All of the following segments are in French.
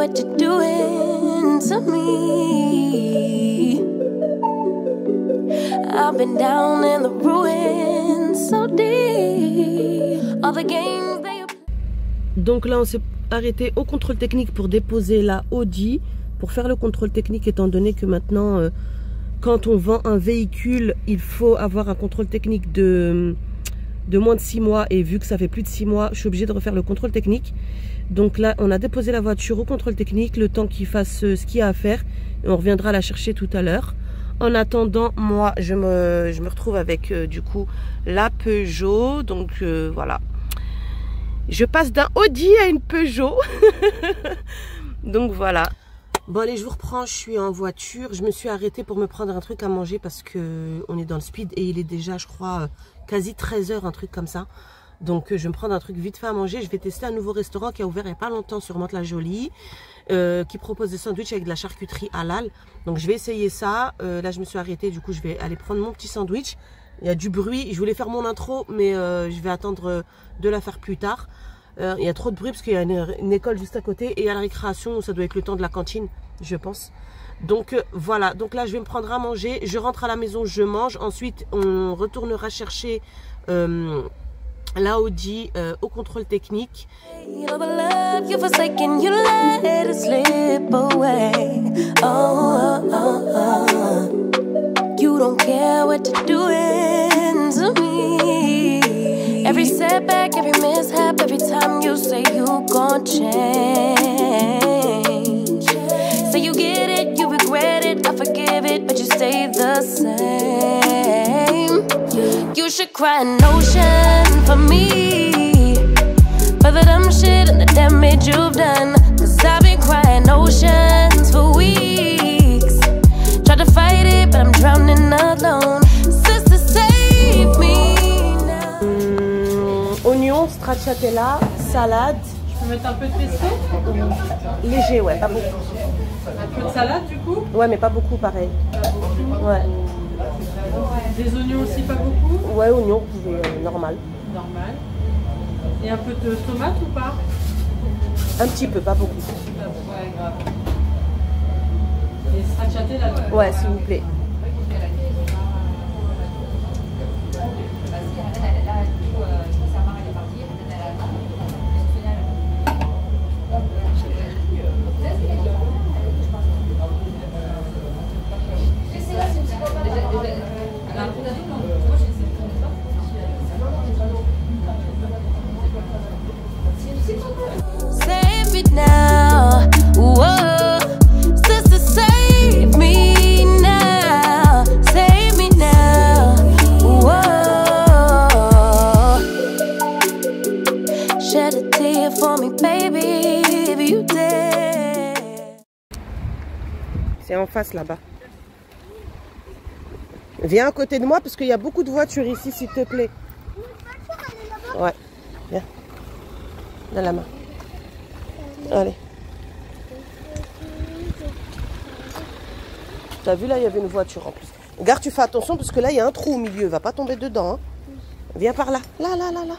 what you're doing to me. I've been down in the ruins so deep. All the games they... Donc là on s'est arrêté au contrôle technique pour déposer la Audi, pour faire le contrôle technique, étant donné que maintenant quand on vend un véhicule il faut avoir un contrôle technique de moins de 6 mois, et vu que ça fait plus de 6 mois je suis obligée de refaire le contrôle technique. Donc là on a déposé la voiture au contrôle technique le temps qu'il fasse ce qu'il y a à faire, et on reviendra la chercher tout à l'heure. En attendant, moi je me retrouve avec du coup la Peugeot, donc voilà, je passe d'un Audi à une Peugeot. Donc voilà. Bon allez, je vous reprends, je suis en voiture. Je me suis arrêtée pour me prendre un truc à manger parce que on est dans le speed et il est déjà, je crois, quasi 13 h, un truc comme ça. Donc je vais me prendre un truc vite fait à manger. Je vais tester un nouveau restaurant qui a ouvert il n'y a pas longtemps sur Mantes-la-Jolie, qui propose des sandwichs avec de la charcuterie halal. Donc je vais essayer ça. Là je me suis arrêtée, du coup je vais aller prendre mon petit sandwich. Il y a du bruit, je voulais faire mon intro mais je vais attendre de la faire plus tard. Il y a trop de bruit parce qu'il y a une école juste à côté, et à la récréation ça doit être le temps de la cantine, je pense. Donc voilà, donc là je vais me prendre à manger, je rentre à la maison, je mange, ensuite on retournera chercher la Audi au contrôle technique. Every setback, every mishap, every time you say you gon' change. Say you get it, you regret it, I forgive it, but you stay the same. You should cry an ocean for me, for the dumb shit and the damage you've done. Cause I've been crying oceans for weeks. Tried to fight it, but I'm drowning alone. Sister, save me. Oignons, stracciatella, salade. Je peux mettre un peu de pesto? Léger, ouais, pas beaucoup. Un peu de salade du coup? Ouais, mais pas beaucoup, pareil. Pas beaucoup. Ouais. Des oignons aussi, pas beaucoup? Ouais, oignons, vous pouvez, normal. Normal. Et un peu de tomate ou pas? Un petit peu, pas beaucoup. Ouais, grave. Et stracciatella? Ouais, s'il vous plaît. Save me now, whoa. Sister, save me now. Save me now, whoa. Shed a tear for me, baby, if you dare. C'est en face là-bas. Viens à côté de moi parce qu'il y a beaucoup de voitures ici, s'il te plaît. Ouais, viens. Dans la main. Allez. T'as vu là, il y avait une voiture en plus. Regarde, tu fais attention parce que là, il y a un trou au milieu. Va pas tomber dedans. Hein. Viens par là. Là, là, là, là.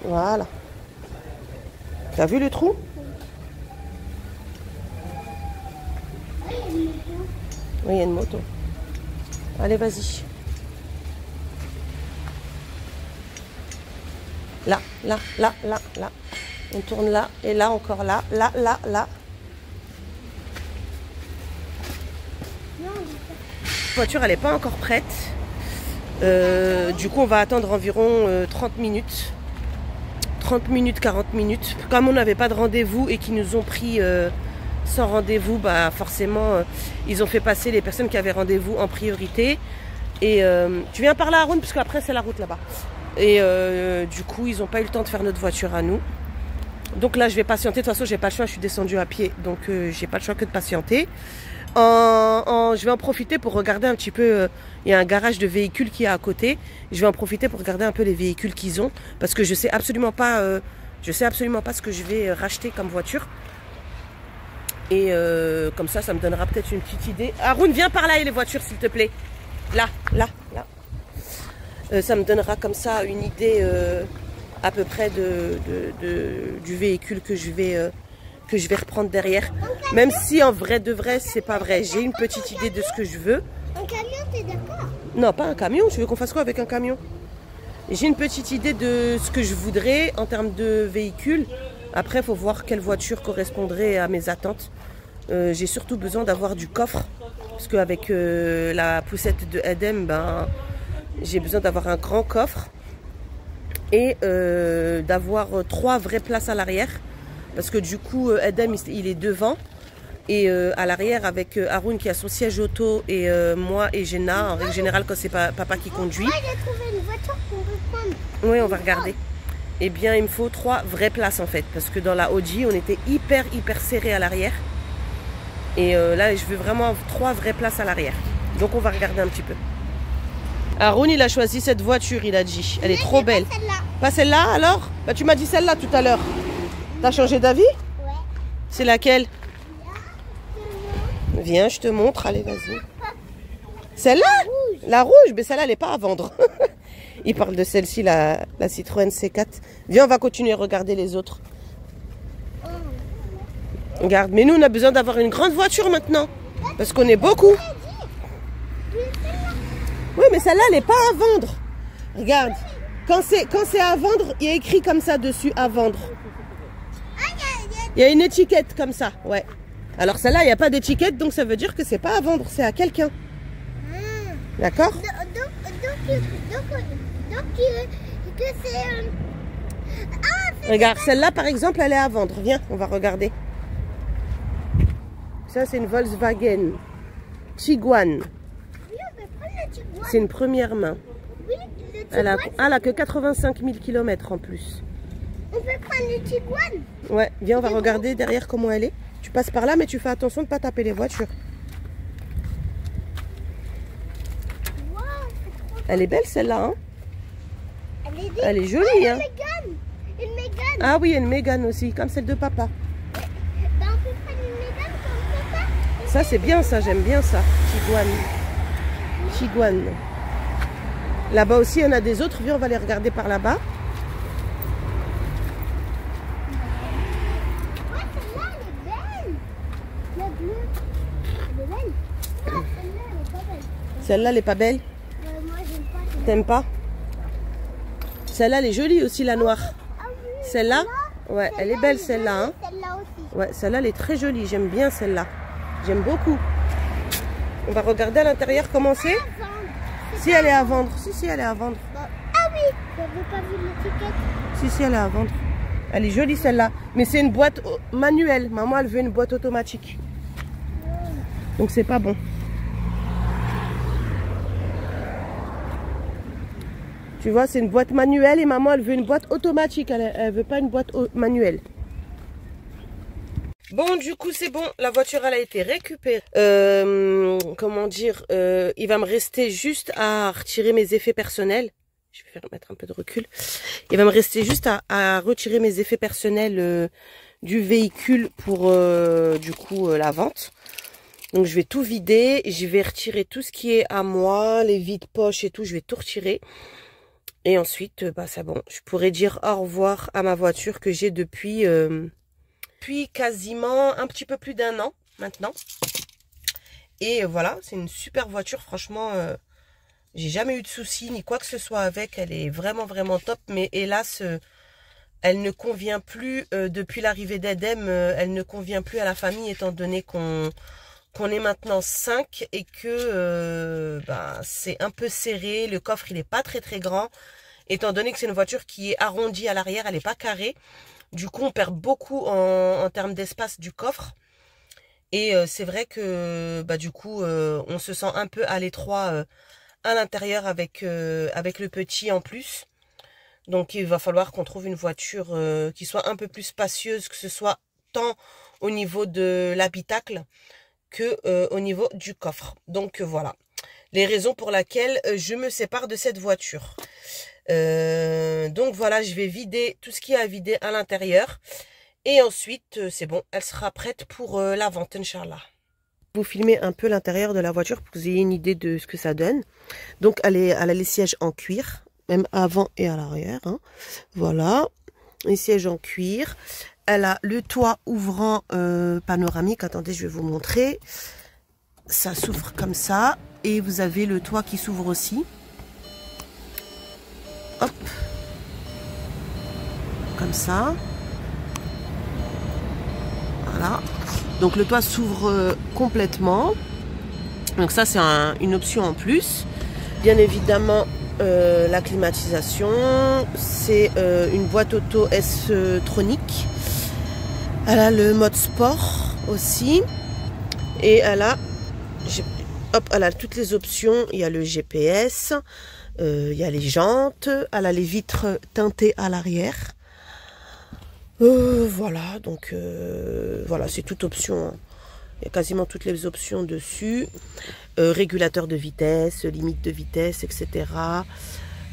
Voilà. T'as vu le trou? Oui, il y a une moto. Allez, vas-y. Là, là, là, là, là. On tourne là, et là, encore là, là, là, là. La voiture, elle n'est pas encore prête. Du coup, on va attendre environ 30 minutes. 30 minutes, 40 minutes. Comme on n'avait pas de rendez-vous et qu'ils nous ont pris sans rendez-vous, bah forcément, ils ont fait passer les personnes qui avaient rendez-vous en priorité. Et tu viens par là, Haroun, parce qu'après, c'est la route là-bas. Et du coup, ils n'ont pas eu le temps de faire notre voiture à nous. Donc là, je vais patienter. De toute façon, j'ai pas le choix. Je suis descendue à pied. Donc, j'ai pas le choix que de patienter. Je vais en profiter pour regarder un petit peu. Il y a un garage de véhicules qui est à côté. Je vais en profiter pour regarder un peu les véhicules qu'ils ont. Parce que je sais absolument pas ce que je vais racheter comme voiture. Et comme ça me donnera peut-être une petite idée. Haroun, viens par là et les voitures, s'il te plaît. Là, là, là. Ça me donnera comme ça une idée à peu près du véhicule que je vais que je vais reprendre derrière. Même si en vrai de vrai, c'est pas vrai. J'ai une petite idée de ce que je veux. Un camion, t'es d'accord? Non, pas un camion. Tu veux qu'on fasse quoi avec un camion? J'ai une petite idée de ce que je voudrais en termes de véhicule. Après, il faut voir quelle voiture correspondrait à mes attentes. J'ai surtout besoin d'avoir du coffre. Parce qu'avec la poussette de Edem, ben, j'ai besoin d'avoir un grand coffre. Et d'avoir 3 vraies places à l'arrière. Parce que du coup, Edem, il est devant. Et à l'arrière, avec Haroun qui a son siège auto et moi et Jenna, en règle générale, quand c'est papa qui conduit. Moi, j'ai trouvé une voiture qu'on peut prendre. Oui, on va regarder. Eh bien, il me faut 3 vraies places en fait. Parce que dans la Audi, on était hyper serré à l'arrière. Et là, je veux vraiment 3 vraies places à l'arrière. Donc, on va regarder un petit peu. Haroun, il a choisi cette voiture, il a dit. Elle est trop belle. Pas celle-là. Pas celle-là alors? Bah, tu m'as dit celle-là tout à l'heure. T'as changé d'avis? Ouais. C'est laquelle? Viens, je te montre. Allez, vas-y. Celle-là? La rouge? Mais celle-là, elle n'est pas à vendre. Il parle de celle-ci, la Citroën C4. Viens, on va continuer à regarder les autres. Regarde, mais nous, on a besoin d'avoir une grande voiture maintenant. Parce qu'on est beaucoup. Oui, mais celle-là, elle n'est pas à vendre. Regarde. Quand c'est à vendre, il y a écrit comme ça dessus, à vendre. Il y a une étiquette comme ça, ouais. Alors celle-là, il n'y a pas d'étiquette, donc ça veut dire que c'est pas à vendre, c'est à quelqu'un. D'accord? Donc que c'est... Regarde, celle-là, par exemple, elle est à vendre. Viens, on va regarder. Ça, c'est une Volkswagen Tiguan. Oui, on peut prendre le Tiguan. C'est une première main. Oui, le Elle Tiguan. a que 85 000 km en plus. On peut prendre le Tiguan. Ouais, viens, on va regarder derrière comment elle est. Tu passes par là, mais tu fais attention de ne pas taper les voitures. Wow, c'est trop... Elle est belle, celle-là, hein? Elle est jolie, Oh, hein? Une Mégane. Ah oui, il y a une Mégane aussi, comme celle de papa. Ben, on peut prendre une Mégane comme papa. Ça, c'est bien, ça, j'aime bien ça. Tiguan. Là-bas aussi, il y en a des autres. Viens, on va les regarder par là-bas. Ouais, celle-là, elle est belle. La bleue. Elle est belle. Non, celle-là, elle est pas belle. Celle-là, elle est pas belle? Moi, j'aime pas celle-là. T'aimes pas? Celle-là, elle est jolie aussi, la noire. Ah oui. Celle-là? Ouais, elle est belle, celle-là, hein? Celle-là aussi. Ouais, celle-là, elle est très jolie. J'aime bien celle-là. J'aime beaucoup. On va regarder à l'intérieur comment c'est. Si elle est à vendre. Si, elle est à vendre. Bon. Ah oui, j'avais pas vu l'étiquette. Si, elle est à vendre. Elle est jolie, celle-là. Mais c'est une boîte manuelle. Maman, elle veut une boîte automatique. Donc, c'est pas bon. Tu vois, c'est une boîte manuelle et maman, elle veut une boîte automatique. Elle veut pas une boîte manuelle. Bon, du coup, c'est bon. La voiture, elle a été récupérée. Comment dire, il va me rester juste à retirer mes effets personnels. Je vais mettre un peu de recul. Il va me rester juste à retirer mes effets personnels du véhicule pour, du coup, la vente. Donc, je vais tout vider. Je vais retirer tout ce qui est à moi, les vides-poches et tout. Je vais tout retirer. Et ensuite, bah, c'est bon. Je pourrais dire au revoir à ma voiture que j'ai depuis quasiment un petit peu plus d'1 an maintenant. Et voilà, c'est une super voiture. Franchement, j'ai jamais eu de soucis ni quoi que ce soit avec. Elle est vraiment top. Mais hélas, elle ne convient plus depuis l'arrivée d'Edem. Elle ne convient plus à la famille étant donné qu'on est maintenant 5 et que bah, c'est un peu serré. Le coffre, il n'est pas très grand. Étant donné que c'est une voiture qui est arrondie à l'arrière, elle n'est pas carrée. Du coup, on perd beaucoup en termes d'espace du coffre. Et c'est vrai que bah, du coup, on se sent un peu à l'étroit à l'intérieur avec le petit en plus. Donc, il va falloir qu'on trouve une voiture qui soit un peu plus spacieuse, que ce soit tant au niveau de l'habitacle que au niveau du coffre. Donc, voilà. Les raisons pour lesquelles je me sépare de cette voiture. Donc voilà, je vais vider tout ce qu'il y a à vider à l'intérieur. Et ensuite, c'est bon, elle sera prête pour la vente, Inch'Allah. Vous filmez un peu l'intérieur de la voiture pour que vous ayez une idée de ce que ça donne. Donc, elle a les sièges en cuir, même avant et à l'arrière. Hein. Voilà, les sièges en cuir. elle a le toit ouvrant panoramique. Attendez, je vais vous montrer. Ça s'ouvre comme ça. Et vous avez le toit qui s'ouvre aussi. Hop. Comme ça. Voilà. Donc le toit s'ouvre complètement. Donc ça c'est une option en plus. Bien évidemment la climatisation. C'est une boîte auto S-tronique. Elle a le mode sport aussi. Et elle a, elle a toutes les options. Il y a le GPS. Il y a les jantes. Elle a les vitres teintées à l'arrière. Voilà, donc voilà, c'est toute option. Hein. Il y a quasiment toutes les options dessus. Régulateur de vitesse, limite de vitesse, etc.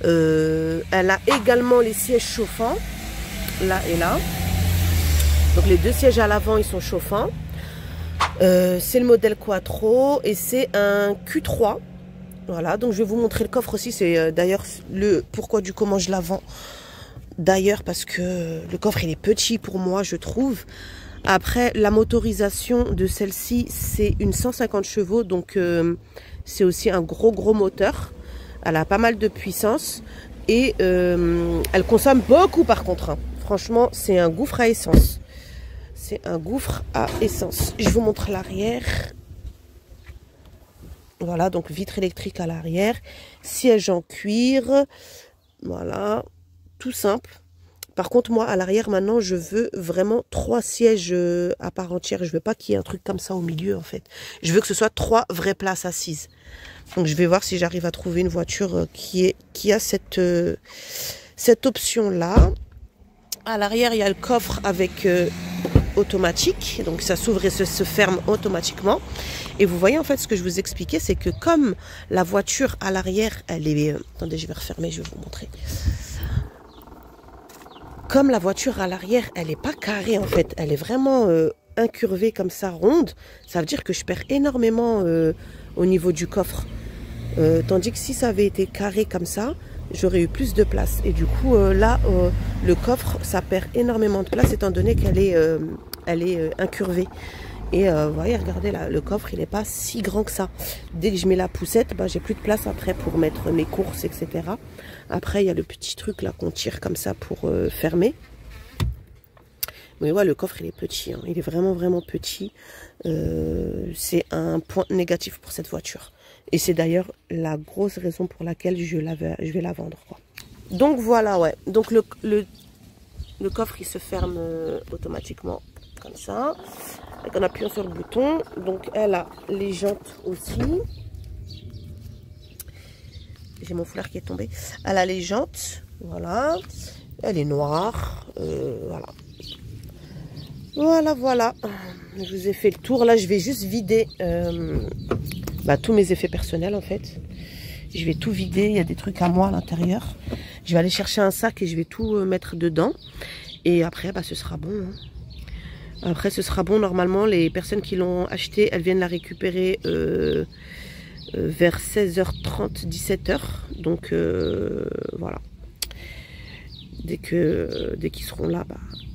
Elle a également les sièges chauffants, là et là. Donc les deux sièges à l'avant, ils sont chauffants. C'est le modèle Quattro et c'est un Q3. Voilà, donc je vais vous montrer le coffre aussi. C'est d'ailleurs le pourquoi du comment je la vends. D'ailleurs parce que le coffre il est petit pour moi je trouve. Après la motorisation de celle-ci c'est une 150 chevaux donc c'est aussi un gros moteur. Elle a pas mal de puissance et elle consomme beaucoup par contre. Hein. Franchement c'est un gouffre à essence. C'est un gouffre à essence. Je vous montre l'arrière. Voilà donc vitre électrique à l'arrière. Siège en cuir. Voilà. Tout simple. Par contre, moi, à l'arrière, maintenant, je veux vraiment 3 sièges à part entière. Je veux pas qu'il y ait un truc comme ça au milieu, en fait. Je veux que ce soit 3 vraies places assises. Donc, je vais voir si j'arrive à trouver une voiture qui a cette option-là. À l'arrière, il y a le coffre avec automatique. Donc, ça s'ouvre et se ferme automatiquement. Et vous voyez, en fait, ce que je vous expliquais, c'est que comme la voiture à l'arrière, elle est... attendez, je vais refermer, je vais vous montrer. Comme la voiture à l'arrière, elle n'est pas carrée en fait, elle est vraiment incurvée comme ça, ronde. Ça veut dire que je perds énormément au niveau du coffre. Tandis que si ça avait été carré comme ça, j'aurais eu plus de place. Et du coup, là, le coffre, ça perd énormément de place étant donné qu'elle est, incurvée. Et vous voyez, regardez là, le coffre, il n'est pas si grand que ça. Dès que je mets la poussette, j'ai plus de place après pour mettre mes courses, etc. Après, il y a le petit truc là qu'on tire comme ça pour fermer. Mais ouais, le coffre, il est petit. Hein. Il est vraiment petit. C'est un point négatif pour cette voiture. Et c'est d'ailleurs la grosse raison pour laquelle je vais la vendre. Quoi. Donc voilà, ouais. Donc le coffre, il se ferme automatiquement comme ça. En appuyant sur le bouton. Donc elle a les jantes aussi. J'ai mon foulard qui est tombé. Elle a les jantes. Voilà. Elle est noire. Voilà. Je vous ai fait le tour. Là je vais juste vider tous mes effets personnels en fait. Je vais tout vider. Il y a des trucs à moi à l'intérieur. Je vais aller chercher un sac et je vais tout mettre dedans. Et après ce sera bon. Hein. Après, ce sera bon. Normalement, les personnes qui l'ont acheté, elles viennent la récupérer vers 16h30, 17h. Donc, voilà. Dès qu'ils seront là,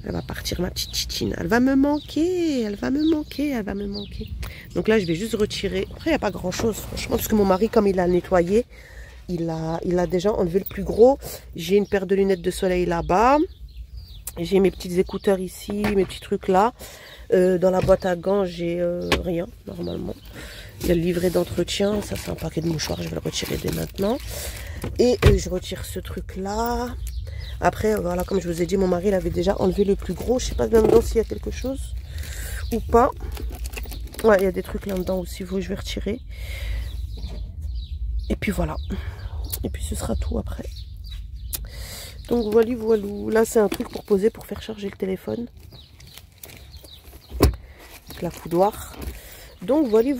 elle va partir, ma petite titine. Elle va me manquer. Donc là, je vais juste retirer. Après, il n'y a pas grand-chose, franchement. Parce que mon mari, comme il a nettoyé, il a déjà enlevé le plus gros. J'ai une paire de lunettes de soleil là-bas. J'ai mes petits écouteurs ici, mes petits trucs là. Dans la boîte à gants, j'ai rien, normalement. Il y a le livret d'entretien. Ça, c'est un paquet de mouchoirs. Je vais le retirer dès maintenant. Et je retire ce truc-là. Après, voilà, comme je vous ai dit, mon mari, il avait déjà enlevé le plus gros. Je sais pas dedans s'il y a quelque chose ou pas. Ouais, il y a des trucs là-dedans aussi. Je vais retirer. Et puis voilà. Et puis ce sera tout après. Donc voilà. Là c'est un truc pour poser, pour faire charger le téléphone. Avec la coudoir. Donc voilà.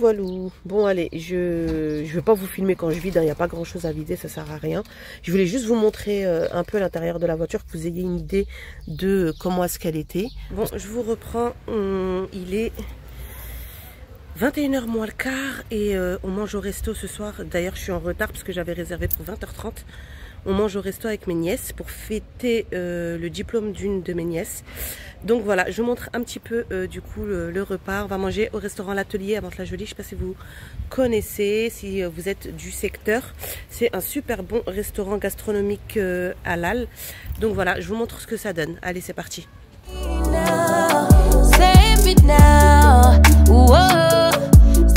Bon allez, je vais pas vous filmer quand je vide, il n'y a pas grand chose à vider, ça sert à rien. Je voulais juste vous montrer un peu l'intérieur de la voiture, que vous ayez une idée de comment est-ce qu'elle était. Bon, je vous reprends, il est 21h moins le quart et on mange au resto ce soir. D'ailleurs je suis en retard parce que j'avais réservé pour 20h30. On mange au resto avec mes nièces pour fêter le diplôme d'une de mes nièces. Donc voilà, je vous montre un petit peu du coup le repas. On va manger au restaurant L'Atelier à Mantes-la-Jolie. Je ne sais pas si vous connaissez, si vous êtes du secteur. C'est un super bon restaurant gastronomique halal. Donc voilà, je vous montre ce que ça donne. Allez, c'est parti. Save it now. Whoa.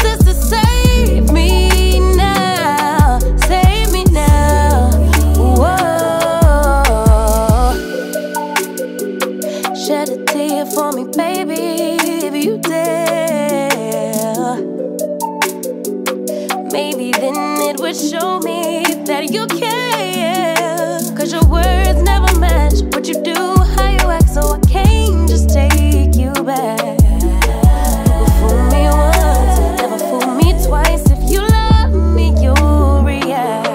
Sister, save me now. Save me now. Whoa. Shed a tear for me, baby, if you dare. Maybe then it would show me that you care. 'Cause your words never match what you do, how you act, so I can't just take you back. Never fool me once, never fool me twice. If you love me, you'll react.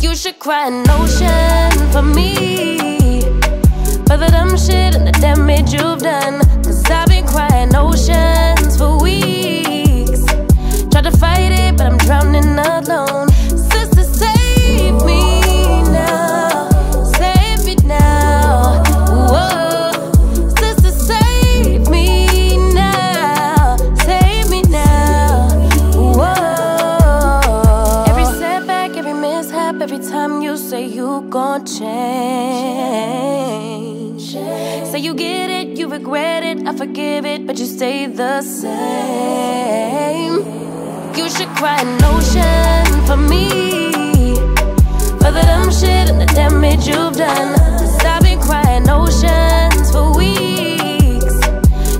You should cry an ocean for me, for the dumb shit and the damage you've done. 'Cause I've been crying oceans for weeks. Tried to fight it, but I'm drowning alone. Sister, save me now. Save me now. Whoa. Sister, save me now. Save me now. Whoa. Every setback, every mishap, every time you say you gon' change. Say you get it, you regret it, I forgive it, but you stay the same. You should cry an ocean for me, for the dumb shit and the damage you've done. 'Cause I've been crying oceans for weeks.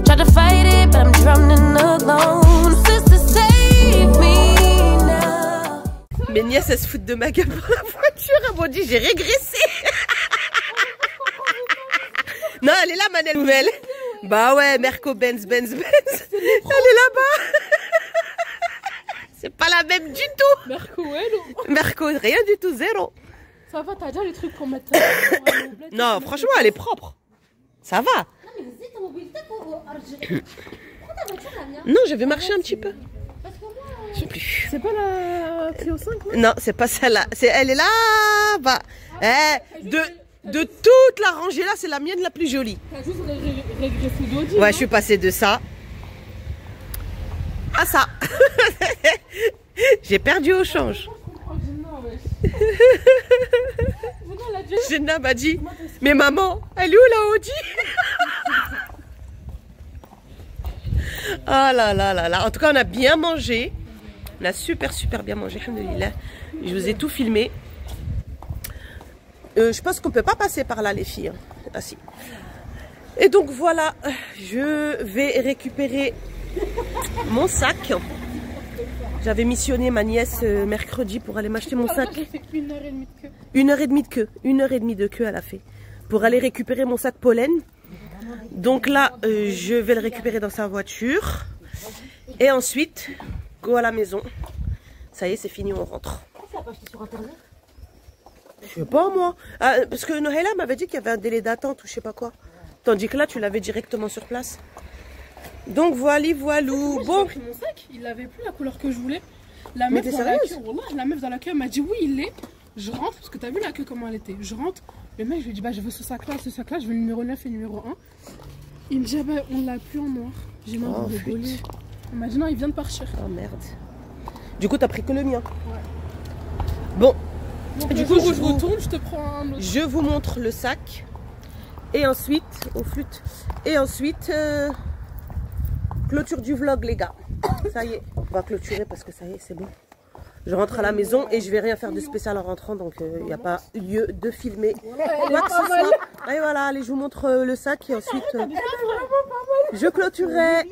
Tried to fight it, but I'm drowning alone. Sister, save me now. Mes nièces, elles se foutent de ma gueule pour la voiture. Elles m'ont dit, j'ai régressé. Non, elle est là, Manel Nouvelle. Bah ouais, Merco-Benz, Benz. Elle est là-bas. C'est pas la même du tout. Merco, hello. Merco, rien du tout, zéro. Ça va, t'as déjà les trucs pour mettre. Non, franchement, elle est propre. Ça va. Non, je vais marcher un petit peu. Je sais plus. C'est pas la Clio 5, non? Non, c'est pas celle-là. Elle est là-bas. De toute la rangée là, c'est la mienne la plus jolie. T'as juste régressé d'Audi. Ouais, je suis passée de ça à ça. J'ai perdu au change. Jenna m'a dit, mais maman, elle est où la Audi? Ah là là là là. En tout cas, on a bien mangé. On a super bien mangé. Alhamdoulilah. Je vous ai tout filmé. Je pense qu'on peut pas passer par là, les filles. Hein. Ah si. Et donc voilà, je vais récupérer mon sac. J'avais missionné ma nièce mercredi pour aller m'acheter mon sac. J'ai fait 1h30 de queue. 1h30 de queue. 1h30 de queue elle a fait. Pour aller récupérer mon sac pollen. Donc là, je vais le récupérer dans sa voiture. Et ensuite, go à la maison. Ça y est, c'est fini, on rentre. Pourquoi tu l'as pas acheté sur internet? Je sais pas moi. Ah, parce que Noëlla m'avait dit qu'il y avait un délai d'attente ou je sais pas quoi. Tandis que là, tu l'avais directement sur place. Donc voilou. Moi, Bon. j'ai pris mon sac, il avait plus la couleur que je voulais. La meuf dans la queue, wallah, la meuf dans la queue m'a dit oui, il l'est. Je rentre, parce que t'as vu la queue comment elle était. Je rentre, le mec, je lui ai dit bah je veux ce sac-là, je veux le numéro 9 et le numéro 1. Il me dit ah bah on l'a plus en noir. J'ai même envie de rigoler. Il m'a dit non, il vient de partir. Oh merde. Du coup, t'as pris que le mien. Ouais. Bon. Donc, du coup, je retourne, je te prends un autre. Je vous montre le sac. Et ensuite, au flûte. Et ensuite, clôture du vlog, les gars. Ça y est, on va clôturer parce que ça y est, c'est bon. Je rentre à la maison et je vais rien faire de spécial en rentrant, donc il n'y a pas lieu de filmer quoi que ce soit. Et voilà, allez, je vous montre le sac et ensuite je clôturerai.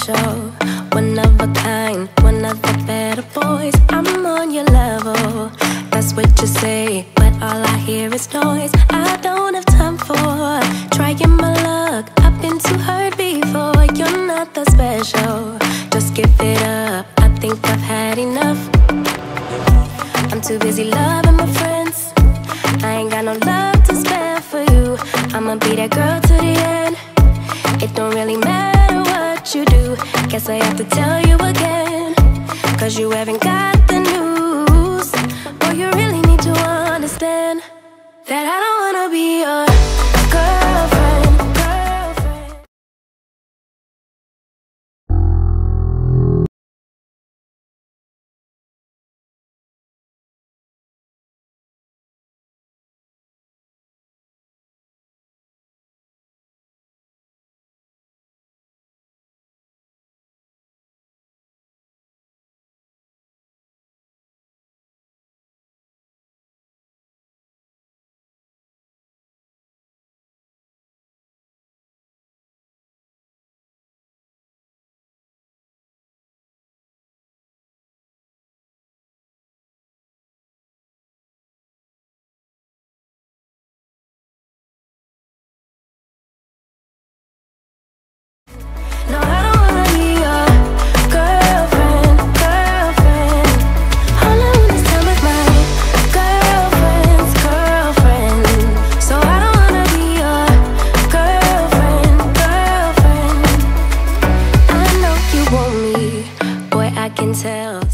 special, one of a kind, one of the better boys. I'm on your level, that's what you say, but all I hear is noise. I don't have time for trying my luck. I've been too hurt before. You're not that special, just give it up. I think I've had enough. I'm too busy loving my friends. I ain't got no love to spare for you. I'ma be that girl to the end. It don't really matter what you do. Guess I have to tell you again, 'cause you haven't got the news. Boy, you really need to understand that I don't wanna be your girlfriend, girlfriend. No, I don't wanna be your girlfriend, girlfriend. All I want is time with my girlfriend's girlfriend. So I don't wanna be your girlfriend, girlfriend. I know you want me, boy, I can tell.